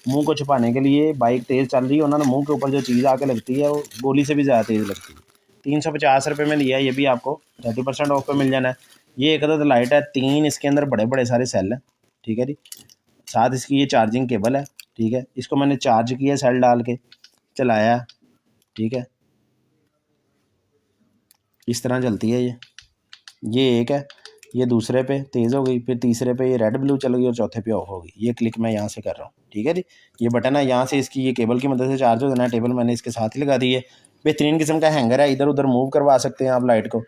मुंह को छुपाने के लिए, बाइक तेज़ चल रही है, उन्होंने मुंह के ऊपर जो चीज़ आके लगती है वो गोली से भी ज़्यादा तेज़ लगती है। 350 रुपये में दिया है, ये भी आपको 30% ऑफ पे मिल जाना है। ये एक अदद लाइट है, 3 इसके अंदर बड़े बड़े सारे सेल हैं, ठीक है जी। साथ इसकी ये चार्जिंग केबल है, ठीक है। इसको मैंने चार्ज किया सेल डाल के, चलाया, ठीक है, इस तरह चलती है ये एक है, ये दूसरे पे तेज़ हो गई, फिर तीसरे पे ये रेड ब्लू चल गई, और चौथे पे ऑफ हो गई। ये क्लिक मैं यहाँ से कर रहा हूँ, ठीक है जी। ये बटन है, यहाँ से इसकी ये केबल की मदद से चार्ज हो जाना है। टेबल मैंने इसके साथ ही लगा दी है। बेहतरीन किस्म का हैंगर है, इधर उधर मूव करवा सकते हैं आप लाइट को।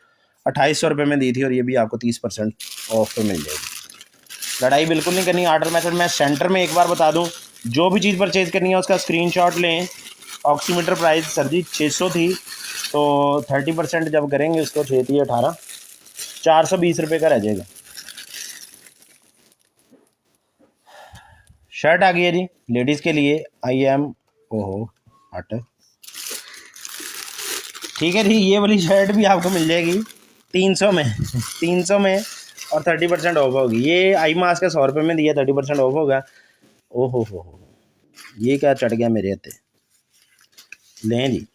2800 रुपये में दी थी, और ये भी आपको 30% ऑफ पे मिल जाएगी। लड़ाई बिल्कुल नहीं करनी। आर्डर मेथड मैं सेंटर में एक बार बता दूँ, जो भी चीज़ परचेज़ करनी है उसका स्क्रीनशॉट लें। ऑक्सीमीटर प्राइस सर जी 600 थी, तो 30% जब करेंगे उसको 6 थी 18, 420 रुपये का रह जाएगा। शर्ट आ गई है जी लेडीज़ के लिए, आई एम ओहो हट, ठीक है जी। ये वाली शर्ट भी आपको मिल जाएगी 300 में 300 में, और 30% ऑफ होगी। ये आई मास्क का 100 रुपये में दिया, 30% ऑफ होगा। ओहो हो, ये क्या चढ़ गया मेरे हथे, लें जी,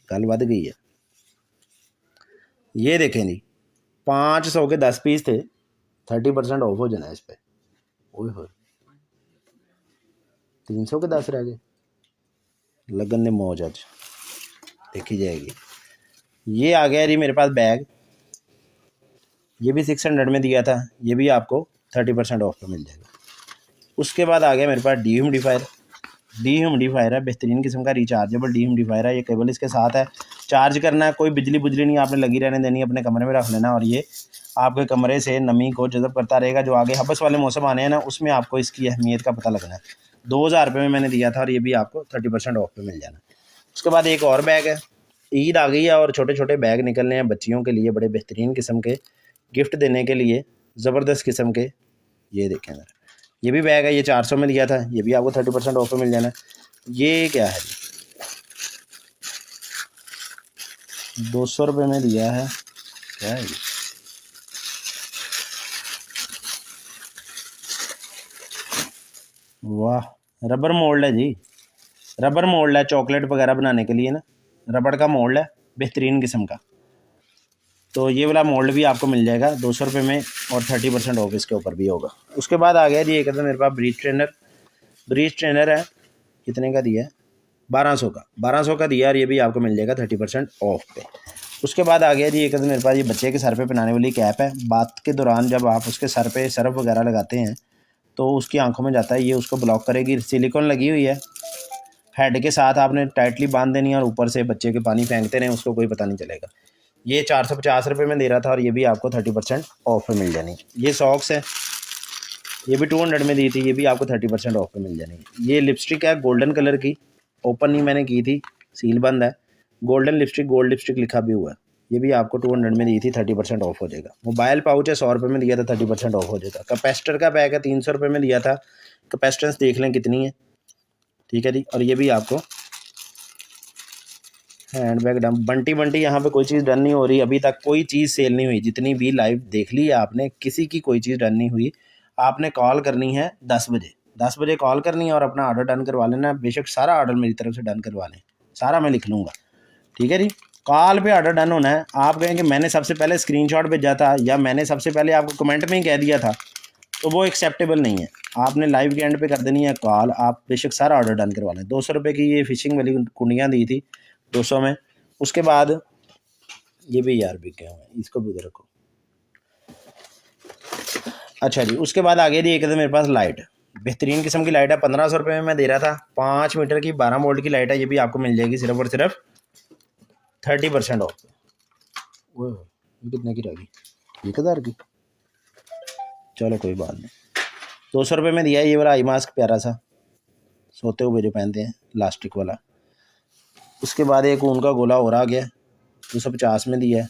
गल बढ़ गई है। ये देखें जी 500 के 10 पीस थे, 30% ऑफ हो जाना है इस पर। ओह हो, 300 के 10 रह गए। लगन ने मौज आज देखी जाएगी। ये आ गया जी मेरे पास बैग, ये भी 600 में दिया था, ये भी आपको 30% ऑफ पे मिल जाएगा। उसके बाद आ गया मेरे पास डी ह्यूमिडिफायर है, बेहतरीन किस्म का रिचार्जेबल डी ह्यूमिडिफायर है। ये केबल इसके साथ है, चार्ज करना है, कोई बिजली बुजली नहीं आपने लगी रहने देनी, अपने कमरे में रख लेना और ये आपके कमरे से नमी को जज़ब करता रहेगा। जो आगे हबस वाले मौसम आने हैं ना, उसमें आपको इसकी अहमियत का पता लगना है। 2000 रुपये में मैंने दिया था और ये भी आपको 30% ऑफ पे मिल जाना। उसके बाद एक और बैग है, ईद आ गई है और छोटे छोटे बैग निकलने हैं बच्चियों के लिए, बड़े बेहतरीन किस्म के गिफ्ट देने के लिए, ज़बरदस्त किस्म के। ये देखें ज़रा, ये भी बैग है, ये 400 में दिया था, ये भी आपको 30% ऑफ पे मिल जाना है। ये क्या है, 200 रुपये में दिया है, क्या है ये, वाह, रबर मोल्ड है जी, रबर मोल्ड है चॉकलेट वगैरह बनाने के लिए ना, रबड़ का मोल्ड है बेहतरीन किस्म का। तो ये वाला मोल्ड भी आपको मिल जाएगा 200 रुपये में और 30% ऑफ इसके ऊपर भी होगा। उसके बाद आ गया जी एक मेरे पास ब्रीच ट्रेनर है, कितने का दिया है, 1200 का दिया और ये भी आपको मिल जाएगा 30% ऑफ पे। उसके बाद आ गया जी एक मेरे पास ये बच्चे के सर पे पहनाने वाली कैप है, बात के दौरान जब आप उसके सर पे सरफ वगैरह लगाते हैं तो उसकी आंखों में जाता है, ये उसको ब्लॉक करेगी, सिलिकॉन लगी हुई है, हेड के साथ आपने टाइटली बांध देनी है और ऊपर से बच्चे के पानी फेंकते रहें, उसको कोई पता नहीं चलेगा। ये 450 रुपये में दे रहा था और ये भी आपको 30% ऑफ पे मिल जानी। ये सॉक्स है, ये भी 200 में दी थी, ये भी आपको 30% ऑफ पे मिल जानी। ये लिपस्टिक है गोल्डन कलर की, ओपन नहीं मैंने की थी, सील बंद है, गोल्डन लिपस्टिक, गोल्ड लिपस्टिक लिखा भी हुआ है, ये भी आपको 200 में दी थी, 30% ऑफ हो जाएगा। मोबाइल पाउच है, 100 रुपये में दिया था, 30% ऑफ हो जाएगा। कैपेसिटर का बैग है, 300 रुपये में दिया था, कैपेसिटेंस देख लें कितनी है, ठीक है जी। और ये भी आपको हैंड बैग डम बंटी यहाँ पे कोई चीज़ डन नहीं हो रही, अभी तक कोई चीज़ सेल नहीं हुई, जितनी भी लाइव देख ली है आपने, किसी की कोई चीज़ डन नहीं हुई। आपने कॉल करनी है 10 बजे कॉल करनी है और अपना ऑर्डर डन करवा लेना। बेशक सारा ऑर्डर मेरी तरफ से डन करवा लें, सारा मैं लिख लूँगा, ठीक है जी। कॉल पे ऑर्डर डन होना है। आप कहेंगे मैंने सबसे पहले स्क्रीनशॉट भेजा था या मैंने सबसे पहले आपको कमेंट में ही कह दिया था, तो वो एक्सेप्टेबल नहीं है। आपने लाइव के एंड पे कर देनी है कॉल, आप बेशक सारा ऑर्डर डन करवा लें। 200 रुपये की ये फिशिंग वाली कुंडियाँ दी थी 200 में। उसके बाद ये भी यार बिक गए हैं, इसको भी उधर रखो। अच्छा जी, उसके बाद आगे दी एक मेरे पास लाइट, बेहतरीन किस्म की लाइट है, 1500 रुपये में मैं दे रहा था, 5 मीटर की 12 वोल्ट की लाइट है, ये भी आपको मिल जाएगी सिर्फ और सिर्फ 30% ऑफ। वो कितने की रहेगी, 1000 की, चलो कोई बात नहीं। 200 रुपये में दिया है ये वाला आई मास्क, प्यारा सा, सोते हुए जो पहनते हैं, प्लास्टिक वाला। उसके बाद एक ऊन का गोला और आ गया, 250 में दिया है।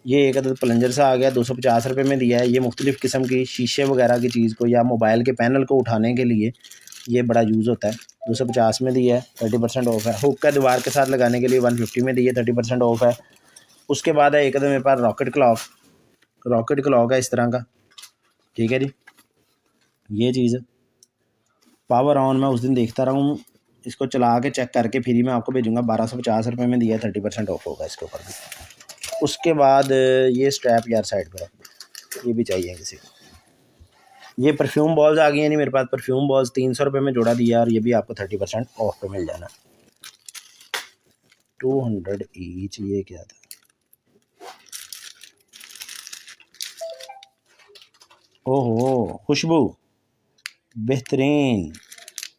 ये एक अदद प्लंजर सा आ गया, 250 रुपये में दिया है। ये मुख्तलिफ़ किस्म की शीशे वगैरह की चीज़ को या मोबाइल के पैनल को उठाने के लिए ये बड़ा यूज़ होता है, 250 में दिया है, 30% ऑफ है। हुक का दीवार के साथ लगाने के लिए 150 में दिया, 30% ऑफ है। उसके बाद है एक अदद मेरे पास रॉकेट क्लॉक है इस तरह का, ठीक है जी। ये चीज़ पावर ऑन मैं उस दिन देखता रहा हूँ, इसको चला के चेक करके फिर ही मैं आपको भेजूँगा। 1250 रुपये में दिया है, 30% ऑफ होगा इसके ऊपर भी। उसके बाद ये स्ट्रैप यार साइड पर रख, ये भी चाहिए किसी को। ये परफ्यूम बॉल्स आ गई हैं नहीं मेरे पास, परफ्यूम बॉल्स 300 रुपये में जोड़ा दिया और ये भी आपको 30% ऑफ पे मिल जाना, 200 ईच। ये क्या था, ओहो खुशबू बेहतरीन,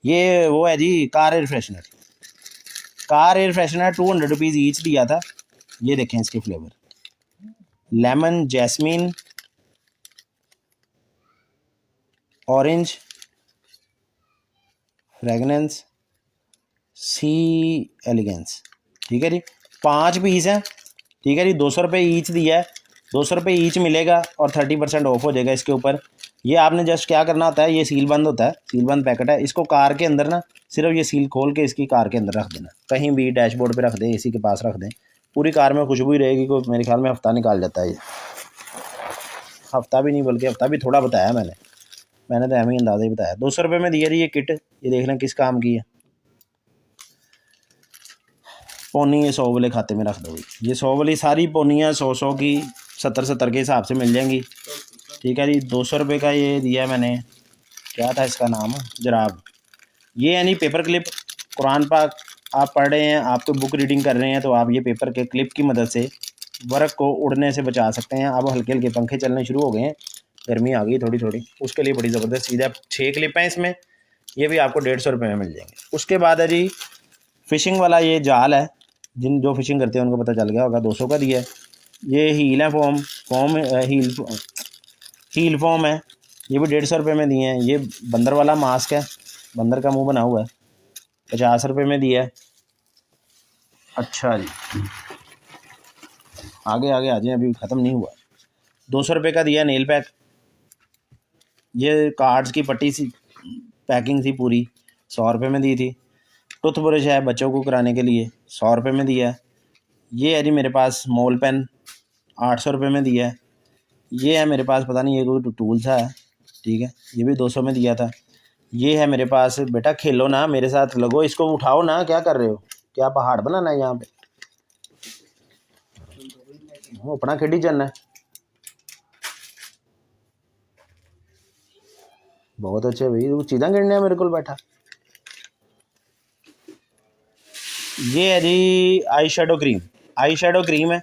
ये वो है जी car air freshener 200 rupees each दिया था। ये देखें इसके flavour, lemon, jasmine, orange, fragrance, sea elegance, ठीक है जी। 5 पीस हैं, ठीक है जी। 200 रुपये ईच दिया है, 200 रुपये ईच मिलेगा और 30% ऑफ हो जाएगा इसके ऊपर। ये आपने जस्ट क्या करना होता है, ये सील बंद होता है, सील बंद पैकेट है, इसको कार के अंदर ना सिर्फ ये सील खोल के इसकी कार के अंदर रख देना, कहीं भी डैशबोर्ड पे रख दें, एसी के पास रख दें, पूरी कार में खुशबू ही रहेगी। कोई मेरे ख्याल में हफ्ता निकाल जाता है ये, हफ्ता भी नहीं बल्कि हफ्ता भी थोड़ा बताया मैंने तो एम ही अंदाज़ा ही बताया। 200 रुपये में दिया रही ये किट, ये देख लें किस काम की है। पौनी ये 100 वाले खाते में रख दो, ये 100 वाली सारी पौनियाँ 100 की 70 के हिसाब से मिल जाएंगी, ठीक है जी। 200 रुपये का ये दिया मैंने, क्या था इसका नाम, जराब। ये यानी पेपर क्लिप, कुरान पाक आप पढ़ रहे हैं, आप तो बुक रीडिंग कर रहे हैं, तो आप ये पेपर के क्लिप की मदद से वर्क को उड़ने से बचा सकते हैं। अब हल्के हल्के पंखे चलने शुरू हो गए हैं, गर्मी आ गई थोड़ी थोड़ी, उसके लिए बड़ी ज़बरदस्त चीज़ है। 6 क्लिप हैं इसमें, ये भी आपको 150 रुपये में मिल जाएंगे। उसके बाद है जी फ़िशिंग वाला ये जाल है, जो फिशिंग करते हैं उनको पता चल गया होगा, 200 का दिया है। ये हील है, हील फॉर्म है, ये भी 150 रुपये में दिए हैं। ये बंदर वाला मास्क है, बंदर का मुंह बना हुआ है, 50 रुपये में दिया है। अच्छा जी, आगे आगे आ जाए, अभी ख़त्म नहीं हुआ। 200 रुपये का दिया नेल पैक, ये कार्ड्स की पट्टी सी पैकिंग थी पूरी, 100 रुपये में दी थी। टूथब्रश है बच्चों को कराने के लिए, 100 रुपये में दिया है। ये है जी मेरे पास मोल पेन, 800 रुपये में दिया है। ये है मेरे पास, पता नहीं ये कोई टूल सा है, ठीक है, ये भी 200 में दिया था। ये है मेरे पास, बेटा खेलो ना मेरे साथ, लगो इसको उठाओ ना, क्या कर रहे हो, क्या पहाड़ बनाना है यहाँ पे, वो अपना खेडी चलना है। बहुत अच्छे भाई, तू चीज़ा गिनने मेरे को बैठा। ये है जी आई शेडो क्रीम है,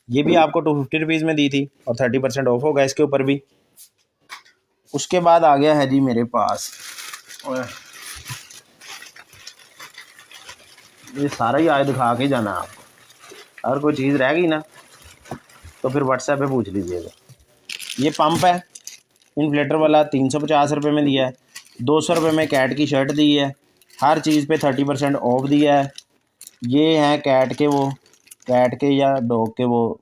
ये भी आपको 250 रुपीज़ में दी थी और 30% ऑफ होगा इसके ऊपर भी। उसके बाद आ गया है जी मेरे पास, ये सारा ही आज दिखा के जाना है आपको, अगर कोई चीज़ रह गई ना तो फिर व्हाट्सएप पे पूछ लीजिएगा। ये पंप है इन्फ्लेटर वाला, 350 रुपये में दिया है। 200 रुपये में कैट की शर्ट दी है, हर चीज़ पे 30% ऑफ दिया है। ये हैं कैट के या डॉग के वो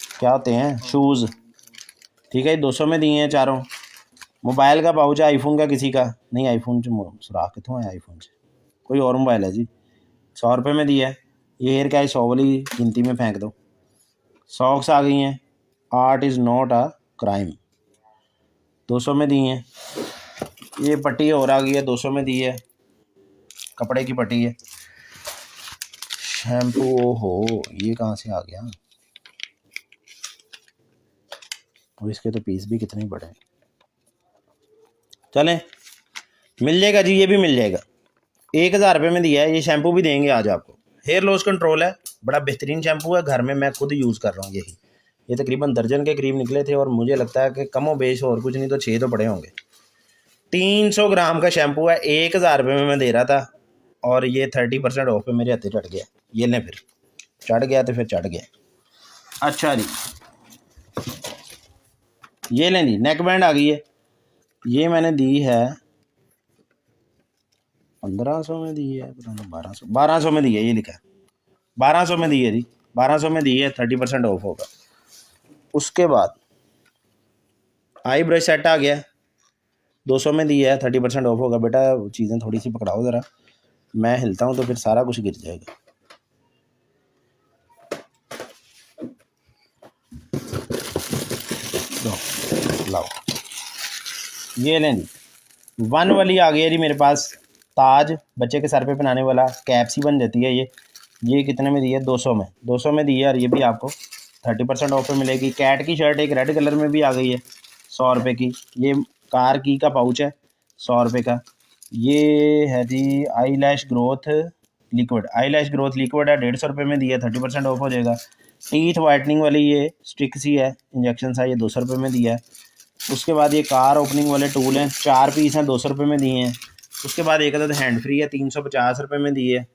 क्या होते हैं, शूज़, ठीक है, 200 में दिए हैं चारों। मोबाइल का पाउच है आईफोन का, किसी का नहीं, आईफोन से सुराख कितों है, आईफोन से कोई और मोबाइल है जी, 100 रुपये में दिया है। ये हेयर कैच 100 वाली गिनती में फेंक दो। सॉक्स आ गई हैं, art is not a crime, 200 में दी हैं। ये पट्टी और आ गई है, 200 में दी है, कपड़े की पट्टी है। शैम्पू, हो ये कहाँ से आ गया, और इसके तो पीस भी कितने बड़े हैं। चलें, मिल जाएगा जी, ये भी मिल जाएगा, 1000 रुपये में दिया है। ये शैम्पू भी देंगे आज आपको, हेयर लॉस कंट्रोल है, बड़ा बेहतरीन शैम्पू है, घर में मैं खुद यूज़ कर रहा हूँ। यही ये तकरीबन दर्जन के करीब निकले थे, और मुझे लगता है कि कमो बेश और कुछ नहीं तो 6 तो पड़े होंगे। 300 ग्राम का शैम्पू है, 1000 रुपये में मैं दे रहा था, और ये 30% ऑफ पे मेरे हाथे चढ़ गया। ये लें, फिर चढ़ गया तो फिर चढ़ गया। अच्छा जी, ये लें जी, नेक बैंड आ गई है, ये मैंने दी है 1500 में दी है, 1200 में दी है, ये लिखा है 1200 में दी है जी, 1200 में दी है, 30% ऑफ होगा। उसके बाद आई ब्रश सेट आ गया, 200 में दी है, 30% ऑफ होगा। बेटा चीज़ें थोड़ी सी पकड़ाओ ज़रा, मैं हिलता हूँ तो फिर सारा कुछ गिर जाएगा। लाओ, ये लें जी, 1 वाली आ गई है जी मेरे पास, ताज बच्चे के सर पे पहनाने वाला, कैप सी बन जाती है ये कितने में दी है, 200 में दी है, और ये भी आपको 30% ऑफ पे मिलेगी। कैट की शर्ट एक रेड कलर में भी आ गई है, 100 रुपये की। ये कार की का पाउच है, 100 रुपये का। ये है जी आई लैश ग्रोथ लिक्विड है, 150 रुपये में दी है, 30% ऑफ हो जाएगा। टीथ वाइटनिंग वाली ये स्टिक सी है, इंजेक्शन सा, ये 200 रुपये में दिया है। उसके बाद ये कार ओपनिंग वाले टूल हैं, 4 पीस हैं, 200 रुपये में दिए हैं। उसके बाद एक अदद हैंड फ्री है, 350 रुपये में दी है।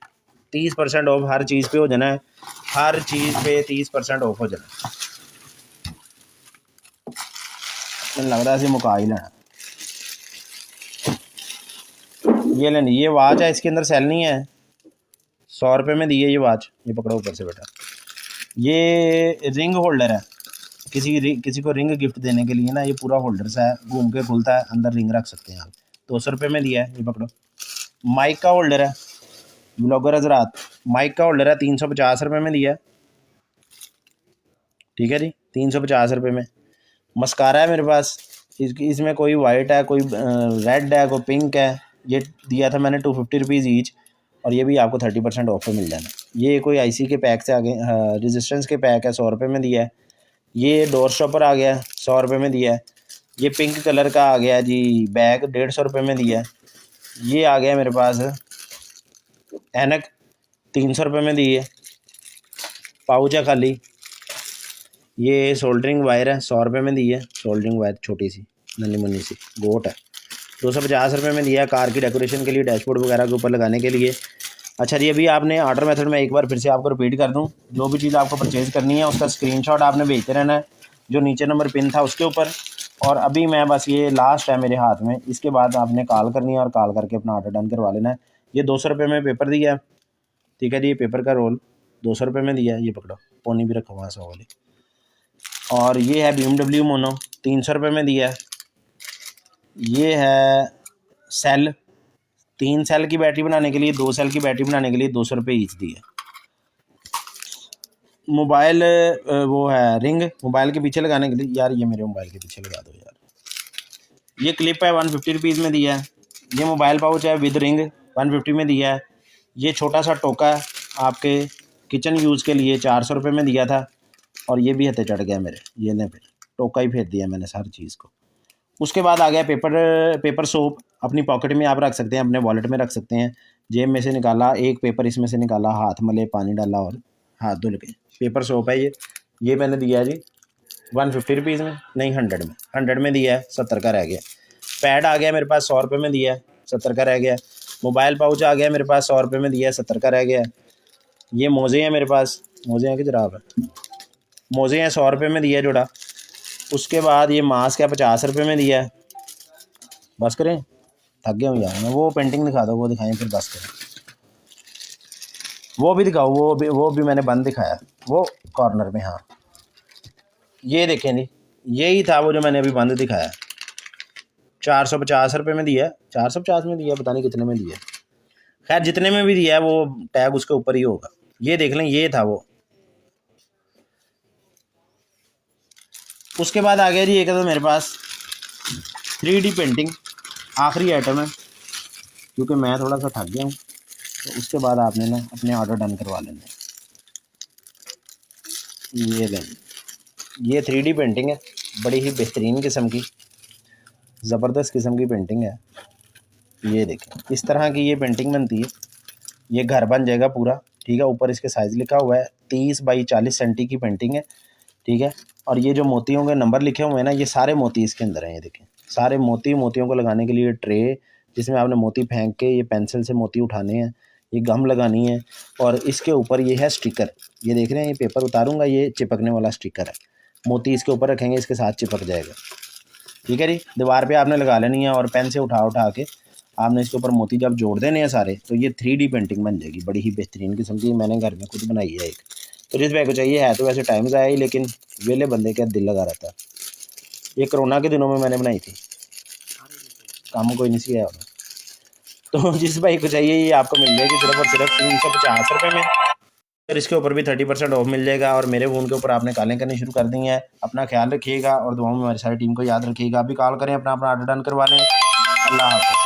30% ऑफ हर चीज़ पे हो जाना है, हर चीज़ पे 30% ऑफ हो जाना है। मैंने लग रहा है इसे मुका ही लेना। ये लेनी, ये वॉच है, इसके अंदर सेल नहीं है, 100 रुपये में दी है ये वॉच। ये पकड़ो ऊपर से बेटा, ये रिंग होल्डर है, किसी को रिंग गिफ्ट देने के लिए ना, ये पूरा होल्डर सा है, घूम के खुलता है, अंदर रिंग रख सकते हैं आप। 200 रुपये में दिया है, ये पकड़ो। माइक का होल्डर है, ब्लॉगर हजरात, माइक का होल्डर है, 350 रुपये में दिया है, ठीक है जी, 350 रुपये में। मस्कारा है मेरे पास, इसमें कोई वाइट है, कोई रेड है, कोई पिंक है। ये दिया था मैंने 250 रुपीज़ ईच, और ये भी आपको 30% ऑफ पे मिल जाना। ये कोई आईसी के पैक से आगे रेजिस्टेंस के पैक है, 100 रुपये में दिया है। ये डोर स्टॉपर आ गया, 100 रुपये में दिया है। ये पिंक कलर का आ गया जी बैग, 150 रुपये में दिया है। ये आ गया मेरे पास ऐनक 300 रुपये में दी है। पाउच है खाली। ये सोल्डरिंग वायर है 100 रुपये में दी है। सोल्डरिंग वायर छोटी सी नन्ही मुन्नी सी गोट है। 250 रुपये में दिया है कार की डेकोरेशन के लिए, डैशबोर्ड वगैरह के ऊपर लगाने के लिए। अच्छा जी, अभी आपने ऑर्डर मेथड में एक बार फिर से आपको रिपीट कर दूं, जो भी चीज़ आपको परचेज़ करनी है उसका स्क्रीनशॉट आपने भेजते रहना है जो नीचे नंबर पिन था उसके ऊपर। और अभी मैं बस ये लास्ट है मेरे हाथ में, इसके बाद आपने कॉल करनी है और कॉल करके अपना ऑर्डर डन करवा लेना है। ये 200 रुपये में पेपर दिया है, ठीक है जी। ये पेपर का रोल 200 रुपये में दिया है, ये पकड़ो, पोनी भी रखा हुआ है 100 वाली। और ये है BMW मोनो 300 रुपये में दिया है। ये है सेल, 3 सेल की बैटरी बनाने के लिए, 2 सेल की बैटरी बनाने के लिए 200 रुपये ईच दी है। मोबाइल वो है रिंग मोबाइल के पीछे लगाने के लिए, यार ये मेरे मोबाइल के पीछे लगा दो यार। ये क्लिप है 150 रुपीज़ में दिया है। ये मोबाइल पाउच है विद रिंग 150 में दिया है। ये छोटा सा टोका है आपके किचन यूज़ के लिए 400 रुपये में दिया था। और ये भी हथे चढ़ गया मेरे, ये ने फिर टोका ही फेर दिया मैंने हर चीज़ को। उसके बाद आ गया पेपर सोप, अपनी पॉकेट में आप रख सकते हैं, अपने वॉलेट में रख सकते हैं। जेब में से निकाला एक पेपर, इसमें से निकाला, हाथ मले, पानी डाला और हाथ धुल के पेपर सोप है ये मैंने दिया है जी 150 रुपीज़ में, नहीं 100 में दिया है, 70 का रह गया। पैड आ गया मेरे पास 100 रुपये में दिया है, 70 का रह गया। मोबाइल पाउच आ गया मेरे पास 100 रुपये में दिया है, 70 का रह गया। ये मोज़े हैं मेरे पास, मोज़े हैं कि जराब है, मोज़े हैं 100 रुपये में दिया है जोड़ा। उसके बाद ये मास्क है 50 रुपये में दिया है। बस करें, थक गया हूँ यार मैं। वो पेंटिंग दिखा दो, वो दिखाएं फिर बस करें। वो भी दिखाओ, वो भी मैंने बंद दिखाया वो कॉर्नर में। हाँ ये देखें जी, यही था वो जो मैंने अभी बंद दिखाया। 450 रुपये में दिया है, 450 में दिया, पता नहीं कितने में दिया। खैर जितने में भी दिया है वो टैग उसके ऊपर ही होगा। ये देख लें, ये था वो। उसके बाद आ गया जी एक तो मेरे पास 3D पेंटिंग, आखिरी आइटम है क्योंकि मैं थोड़ा सा थक गया हूँ। तो उसके बाद आपने ना अपने ऑर्डर डन करवा लेने। ये लें, ये 3D पेंटिंग है, बड़ी ही बेहतरीन किस्म की, ज़बरदस्त किस्म की पेंटिंग है। ये देखें, इस तरह की ये पेंटिंग बनती है। ये घर बन जाएगा पूरा, ठीक है। ऊपर इसके साइज़ लिखा हुआ है, 30 बाई 40 सेंटी की पेंटिंग है, ठीक है। और ये जो मोतियों के नंबर लिखे हुए हैं ना, ये सारे मोती इसके अंदर हैं। ये देखें, सारे मोतियों को लगाने के लिए ट्रे, जिसमें आपने मोती फेंक के ये पेंसिल से मोती उठाने हैं, ये गम लगानी है। और इसके ऊपर ये है स्टिकर, ये देख रहे हैं, ये पेपर उतारूंगा, ये चिपकने वाला स्टिकर है। मोती इसके ऊपर रखेंगे, इसके साथ चिपक जाएगा, ठीक है जी। दीवार पे आपने लगा लेनी है और पेन से उठा के आपने इसके ऊपर मोती जब जोड़ देने हैं सारे, तो ये 3D पेंटिंग बन जाएगी, बड़ी ही बेहतरीन किस्म की। मैंने घर में खुद बनाई है एक। तो जिस भाई को चाहिए है तो वैसे टाइम ज़ाया ही, लेकिन वेले बंदे का दिल लगा रहता है। ये कोरोना के दिनों में मैंने बनाई थी, काम कोई नहीं सी है। तो जिस भाई को चाहिए ये आपको मिल जाएगी सिर्फ और सिर्फ 350 रुपये में। और इसके ऊपर भी 30% ऑफ मिल जाएगा। और मेरे फ़ोन के ऊपर आपने कॉलें करनी शुरू कर दी हैं। अपना ख्याल रखिएगा और दुआओं में हमारी सारी टीम को याद रखिएगा। अभी कॉल करें, अपना ऑर्डर डन करवा लें। अल्लाह हाफ़िज़।